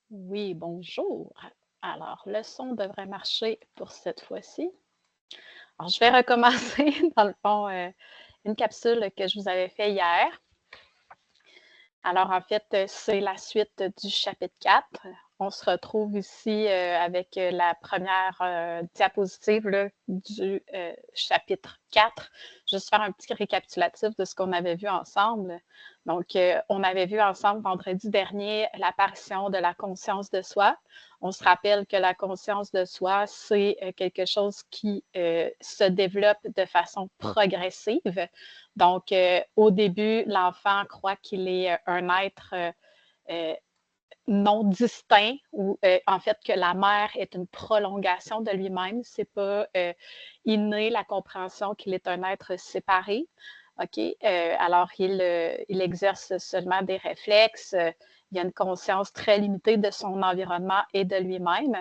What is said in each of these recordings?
Oui, bonjour. Alors, le son devrait marcher pour cette fois-ci. Alors, je vais recommencer, dans le fond, une capsule que je vous avais fait hier. Alors, en fait, c'est la suite du chapitre 4. On se retrouve ici avec la première diapositive là, du chapitre 4. Juste faire un petit récapitulatif de ce qu'on avait vu ensemble. Donc, on avait vu ensemble vendredi dernier l'apparition de la conscience de soi. On se rappelle que la conscience de soi, c'est quelque chose qui se développe de façon progressive. Donc, au début, l'enfant croit qu'il est un être euh, non distinct ou en fait que la mère est une prolongation de lui-même. C'est pas inné la compréhension qu'il est un être séparé. OK? Alors, il exerce seulement des réflexes. Il a une conscience très limitée de son environnement et de lui-même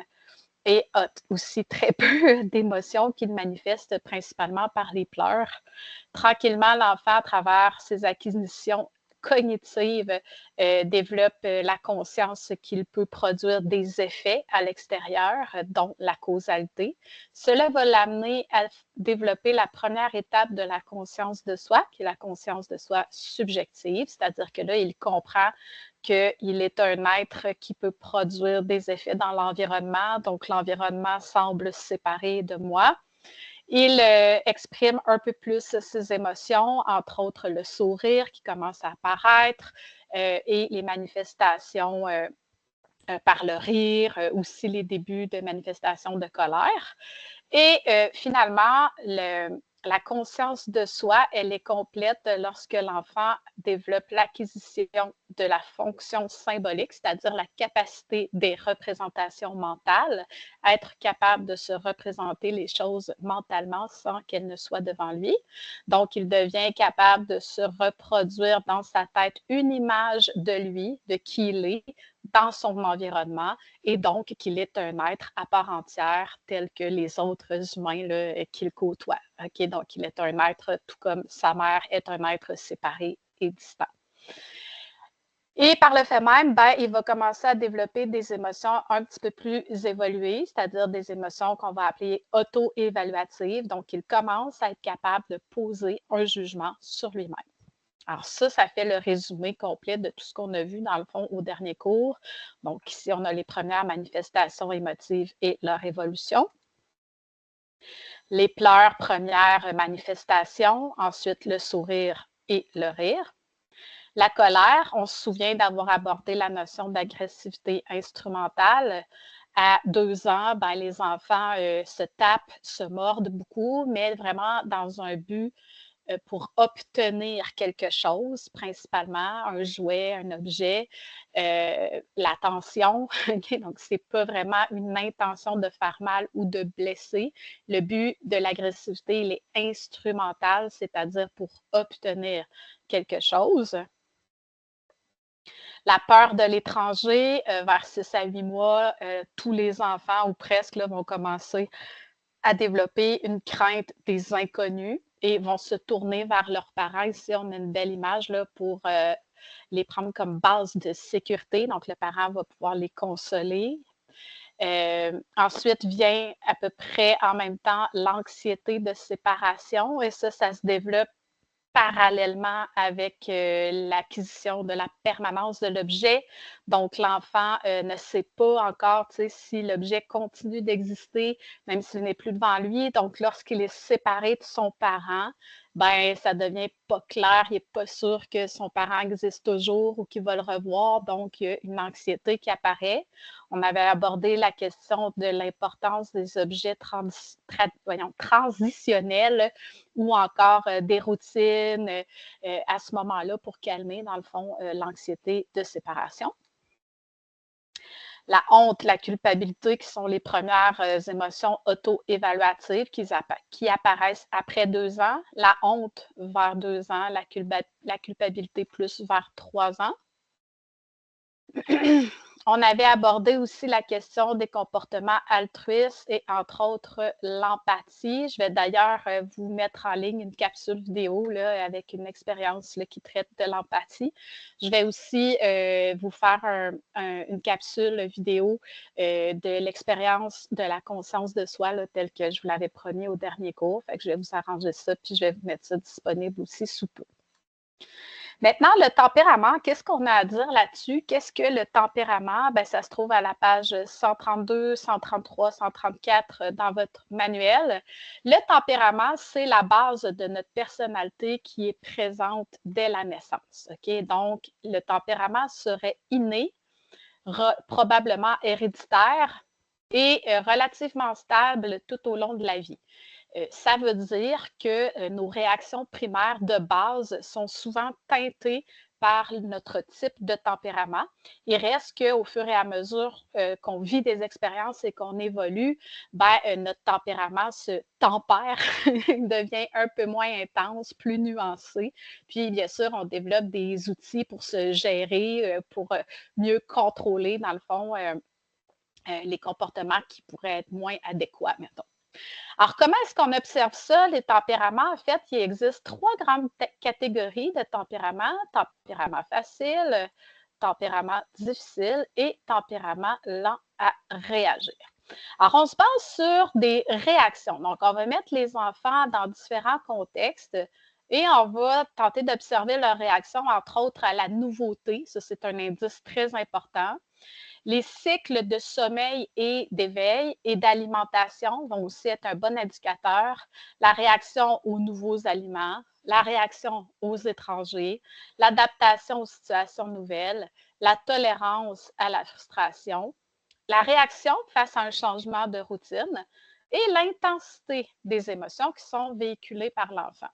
et a aussi très peu d'émotions qu'il manifeste principalement par les pleurs. Tranquillement, l'enfant, à travers ses acquisitions cognitives, développe la conscience qu'il peut produire des effets à l'extérieur, dont la causalité. Cela va l'amener à développer la première étape de la conscience de soi, qui est la conscience de soi subjective, c'est-à-dire que là, il comprend qu'il est un être qui peut produire des effets dans l'environnement, donc l'environnement semble séparé de moi. Il exprime un peu plus ses émotions, entre autres le sourire qui commence à apparaître et les manifestations par le rire, aussi les débuts de manifestations de colère. Et finalement, la conscience de soi, elle est complète lorsque l'enfant développe l'acquisition de la fonction symbolique, c'est-à-dire la capacité des représentations mentales, être capable de se représenter les choses mentalement sans qu'elles ne soient devant lui. Donc, il devient capable de se reproduire dans sa tête une image de lui, de qui il est, dans son environnement, et donc qu'il est un être à part entière tel que les autres humains qu'il côtoie. Okay? Donc, il est un être tout comme sa mère est un être séparé et distant. Et par le fait même, ben, il va commencer à développer des émotions un petit peu plus évoluées, c'est-à-dire des émotions qu'on va appeler auto-évaluatives. Donc, il commence à être capable de poser un jugement sur lui-même. Alors ça fait le résumé complet de tout ce qu'on a vu dans le fond au dernier cours. Donc ici, on a les premières manifestations émotives et leur évolution. Les pleurs, première manifestation, ensuite le sourire et le rire. La colère, on se souvient d'avoir abordé la notion d'agressivité instrumentale. À 2 ans, ben, les enfants se tapent, se mordent beaucoup, mais vraiment dans un but pour obtenir quelque chose, principalement un jouet, un objet, l'attention. Okay? Donc, ce n'est pas vraiment une intention de faire mal ou de blesser. Le but de l'agressivité, il est instrumental, c'est-à-dire pour obtenir quelque chose. La peur de l'étranger, vers 6 à 8 mois, tous les enfants ou presque là, vont commencer à développer une crainte des inconnus et vont se tourner vers leurs parents. Ici, on a une belle image là, pour les prendre comme base de sécurité. Donc, le parent va pouvoir les consoler. Ensuite vient à peu près en même temps l'anxiété de séparation et ça se développe parallèlement avec l'acquisition de la permanence de l'objet. Donc, l'enfant ne sait pas encore si l'objet continue d'exister, même s'il n'est plus devant lui. Donc, lorsqu'il est séparé de son parent, ben, ça devient pas clair, il n'est pas sûr que son parent existe toujours ou qu'il va le revoir. Donc, il y a une anxiété qui apparaît. On avait abordé la question de l'importance des objets transitionnels ou encore des routines à ce moment-là pour calmer, dans le fond, l'anxiété de séparation. La honte, la culpabilité, qui sont les premières émotions auto-évaluatives qui apparaissent après 2 ans. La honte vers 2 ans, la culpabilité plus vers 3 ans. On avait abordé aussi la question des comportements altruistes et entre autres l'empathie. Je vais d'ailleurs vous mettre en ligne une capsule vidéo là, avec une expérience là, qui traite de l'empathie. Je vais aussi vous faire une capsule vidéo de l'expérience de la conscience de soi, là, telle que je vous l'avais promis au dernier cours. Fait que je vais vous arranger ça, puis je vais vous mettre ça disponible aussi sous peu. Maintenant, le tempérament, qu'est-ce qu'on a à dire là-dessus? Qu'est-ce que le tempérament? Ben, ça se trouve à la page 132, 133, 134 dans votre manuel. Le tempérament, c'est la base de notre personnalité qui est présente dès la naissance. OK? Donc, le tempérament serait inné, probablement héréditaire et relativement stable tout au long de la vie. Ça veut dire que nos réactions primaires de base sont souvent teintées par notre type de tempérament. Il reste qu'au fur et à mesure qu'on vit des expériences et qu'on évolue, ben, notre tempérament se tempère, devient un peu moins intense, plus nuancé. Puis, bien sûr, on développe des outils pour se gérer, pour mieux contrôler, dans le fond, les comportements qui pourraient être moins adéquats, mettons. Alors, comment est-ce qu'on observe ça, les tempéraments? En fait, il existe trois grandes catégories de tempéraments. Tempérament facile, tempérament difficile et tempérament lent à réagir. Alors, on se base sur des réactions. Donc, on va mettre les enfants dans différents contextes et on va tenter d'observer leurs réactions, entre autres à la nouveauté. Ça, c'est un indice très important. Les cycles de sommeil et d'éveil et d'alimentation vont aussi être un bon indicateur. La réaction aux nouveaux aliments, la réaction aux étrangers, l'adaptation aux situations nouvelles, la tolérance à la frustration, la réaction face à un changement de routine et l'intensité des émotions qui sont véhiculées par l'enfant.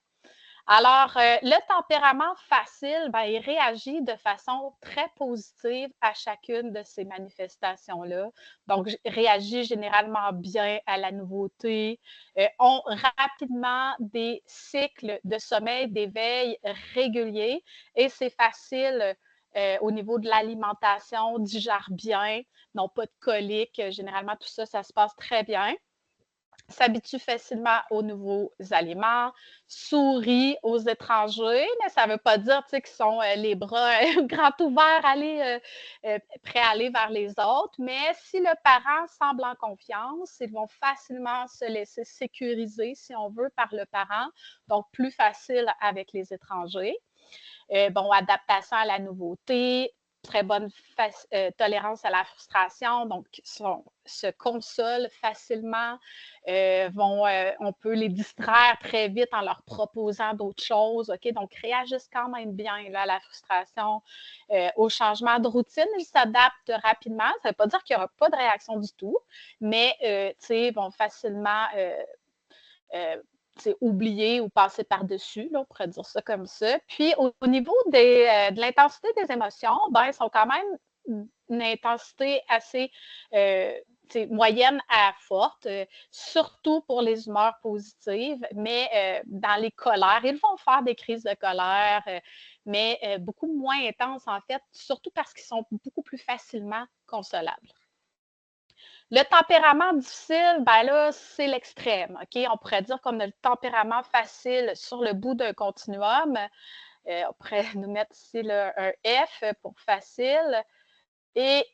Alors, le tempérament facile, ben, il réagit de façon très positive à chacune de ces manifestations-là. Donc, réagit généralement bien à la nouveauté, ont rapidement des cycles de sommeil, d'éveil réguliers et c'est facile au niveau de l'alimentation, digèrent bien, n'ont pas de coliques. Généralement, tout ça, ça se passe très bien, s'habitue facilement aux nouveaux aliments, sourit aux étrangers, mais ça ne veut pas dire qu'ils sont les bras grands ouverts, prêts à aller vers les autres. Mais si le parent semble en confiance, ils vont facilement se laisser sécuriser, si on veut, par le parent, donc plus facile avec les étrangers. Bon, adaptation à la nouveauté, très bonne tolérance à la frustration, donc se consolent facilement, on peut les distraire très vite en leur proposant d'autres choses, OK? Donc, réagissent quand même bien là, à la frustration, au changement de routine, ils s'adaptent rapidement. Ça ne veut pas dire qu'il n'y aura pas de réaction du tout, mais, tu sais, vont facilement oublier ou passer par-dessus, là, on pourrait dire ça comme ça. Puis au niveau de l'intensité des émotions, ben, ils sont quand même une intensité assez moyenne à forte, surtout pour les humeurs positives, mais dans les colères, ils vont faire des crises de colère, mais beaucoup moins intenses en fait, surtout parce qu'ils sont beaucoup plus facilement consolables. Le tempérament difficile, ben là, c'est l'extrême, OK? On pourrait dire qu'on a le tempérament facile sur le bout d'un continuum. On pourrait nous mettre ici là, un F pour facile. Et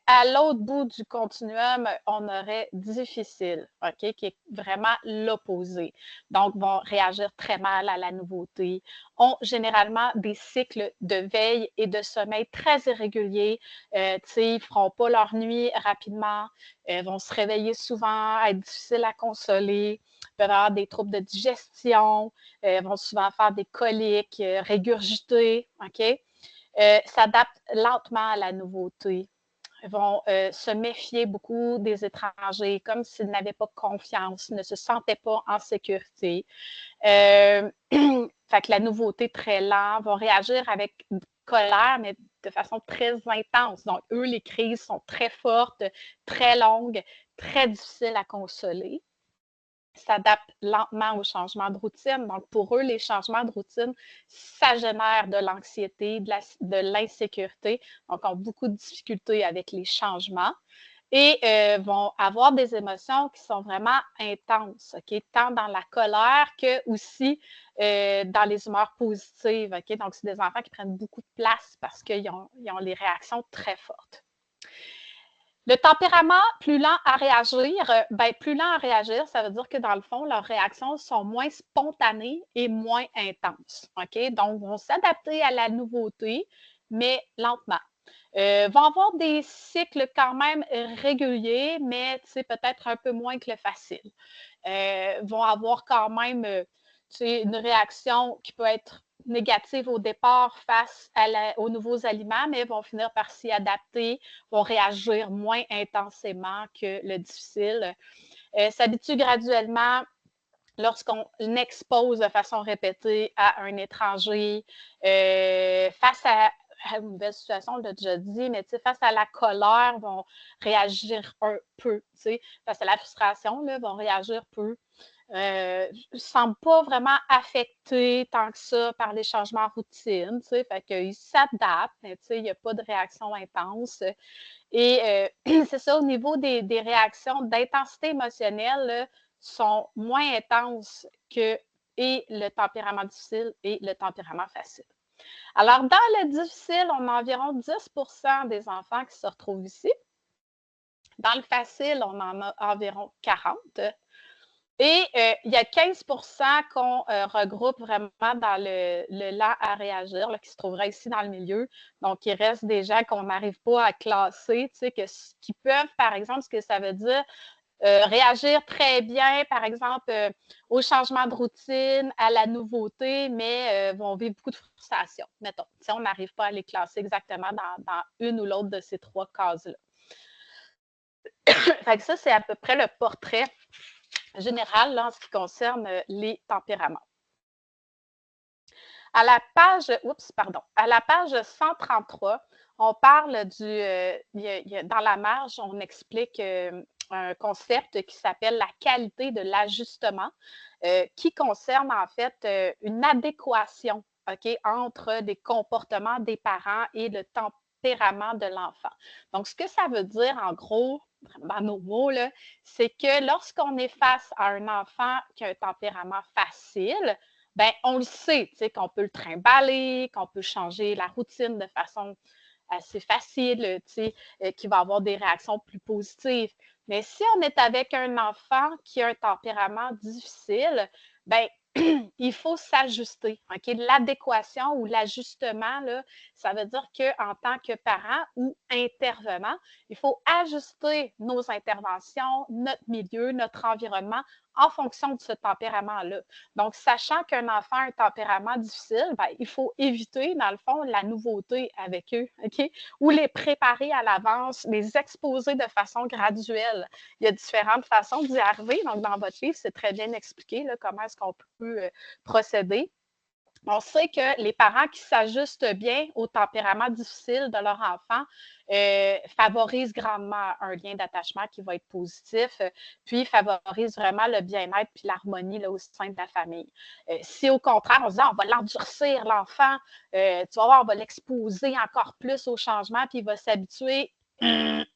à l'autre bout du continuum, on aurait difficile, OK, qui est vraiment l'opposé. Donc, vont réagir très mal à la nouveauté, ont généralement des cycles de veille et de sommeil très irréguliers. Ils ne feront pas leur nuit rapidement, vont se réveiller souvent, être difficiles à consoler, peuvent avoir des troubles de digestion, vont souvent faire des coliques, régurgiter, OK? S'adaptent lentement à la nouveauté, vont se méfier beaucoup des étrangers, comme s'ils n'avaient pas confiance, ne se sentaient pas en sécurité. Fait que la nouveauté très lent, vont réagir avec colère, mais de façon très intense. Donc, eux, les crises sont très fortes, très longues, très difficiles à consoler. s'adaptent lentement aux changements de routine. Donc, pour eux, les changements de routine, ça génère de l'anxiété, de l'insécurité. Donc, ont beaucoup de difficultés avec les changements et vont avoir des émotions qui sont vraiment intenses, OK? Tant dans la colère que aussi dans les humeurs positives, OK? Donc, c'est des enfants qui prennent beaucoup de place parce ils ont les réactions très fortes. Le tempérament plus lent à réagir, ben, plus lent à réagir, ça veut dire que dans le fond, leurs réactions sont moins spontanées et moins intenses. OK? Donc, vont s'adapter à la nouveauté, mais lentement. Vont avoir des cycles quand même réguliers, mais peut-être un peu moins que le facile. Vont avoir quand même une réaction qui peut être négative au départ face aux nouveaux aliments, mais vont finir par s'y adapter, vont réagir moins intensément que le difficile. S'habituent graduellement lorsqu'on expose de façon répétée à un étranger, face à une nouvelle situation, on l'a déjà dit, mais face à la colère, vont réagir un peu. Face à la frustration, là, vont réagir peu. Ne semblent pas vraiment affectés tant que ça par les changements de routine, fait qu'ils s'adaptent, mais il n'y a pas de réaction intense. Et c'est ça, au niveau des réactions d'intensité émotionnelle, là, sont moins intenses que et le tempérament difficile et le tempérament facile. Alors, dans le difficile, on a environ 10% des enfants qui se retrouvent ici. Dans le facile, on en a environ 40. Et il y a 15% qu'on regroupe vraiment dans le lent à réagir, là, qui se trouverait ici dans le milieu. Donc, il reste des gens qu'on n'arrive pas à classer, qui peuvent, par exemple, ce que ça veut dire, réagir très bien, par exemple, au changement de routine, à la nouveauté, mais vont vivre beaucoup de frustration, mettons. On n'arrive pas à les classer exactement dans une ou l'autre de ces trois cases-là. Fait que ça, c'est à peu près le portrait général là, en ce qui concerne les tempéraments. À la page, oups, pardon, à la page 133, on parle dans la marge, on explique un concept qui s'appelle la qualité de l'ajustement, qui concerne en fait une adéquation, OK, entre des comportements des parents et le tempérament de l'enfant. Donc, ce que ça veut dire, en gros, dans nos mots, c'est que lorsqu'on est face à un enfant qui a un tempérament facile, ben, on le sait, qu'on peut le trimballer, qu'on peut changer la routine de façon assez facile, qui va avoir des réactions plus positives. Mais si on est avec un enfant qui a un tempérament difficile, ben, il faut s'ajuster. OK? L'adéquation ou l'ajustement, là, ça veut dire qu'en tant que parent ou intervenant, il faut ajuster nos interventions, notre milieu, notre environnement en fonction de ce tempérament-là. Donc, sachant qu'un enfant a un tempérament difficile, ben, il faut éviter, dans le fond, la nouveauté avec eux, OK? Ou les préparer à l'avance, les exposer de façon graduelle. Il y a différentes façons d'y arriver. Donc, dans votre livre, c'est très bien expliqué là, comment est-ce qu'on peut procéder. On sait que les parents qui s'ajustent bien au tempérament difficile de leur enfant favorisent grandement un lien d'attachement qui va être positif, puis favorisent vraiment le bien-être puis l'harmonie au sein de la famille. Si au contraire, on se dit on va l'endurcir, l'enfant, tu vas voir, on va l'exposer encore plus au changement, puis il va s'habituer,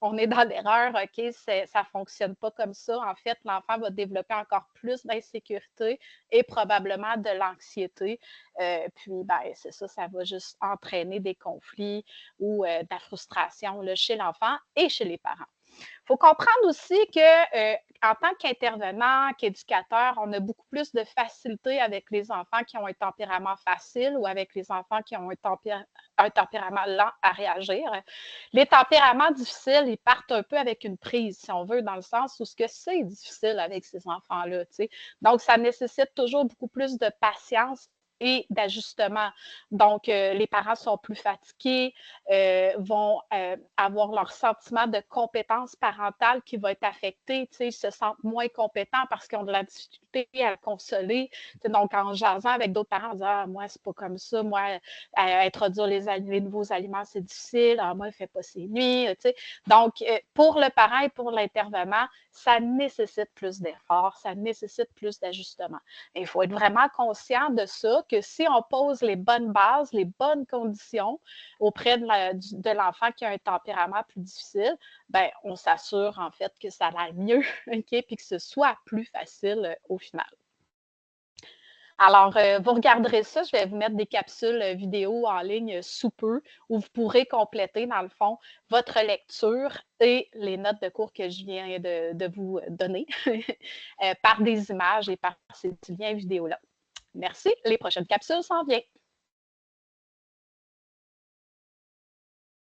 on est dans l'erreur, OK, ça ne fonctionne pas comme ça. En fait, l'enfant va développer encore plus d'insécurité et probablement de l'anxiété. Puis, ben, c'est ça, ça va juste entraîner des conflits ou de la frustration là, chez l'enfant et chez les parents. Il faut comprendre aussi que en tant qu'intervenant, qu'éducateur, on a beaucoup plus de facilité avec les enfants qui ont un tempérament facile ou avec les enfants qui ont un tempérament lent à réagir. Les tempéraments difficiles, ils partent un peu avec une prise, si on veut, dans le sens où ce que c'est difficile avec ces enfants-là. Donc, ça nécessite toujours beaucoup plus de patience et d'ajustement. Donc, les parents sont plus fatigués, vont avoir leur sentiment de compétence parentale qui va être affecté. Ils se sentent moins compétents parce qu'ils ont de la difficulté conforter, à le consoler. Donc, en jasant avec d'autres parents, on dit « Ah, moi, c'est pas comme ça. Moi, introduire les nouveaux aliments, c'est difficile. Ah, moi, il fait pas ses nuits. » Donc, pour le parent et pour l'intervenant, ça nécessite plus d'efforts, ça nécessite plus d'ajustements. Il faut être vraiment conscient de ça, que si on pose les bonnes bases, les bonnes conditions auprès de l'enfant qui a un tempérament plus difficile, ben, on s'assure en fait que ça aille mieux, OK, puis que ce soit plus facile au final. Alors, vous regarderez ça, je vais vous mettre des capsules vidéo en ligne sous peu où vous pourrez compléter, dans le fond, votre lecture et les notes de cours que je viens de vous donner par des images et par ces petits liens vidéo-là. Merci, les prochaines capsules s'en viennent.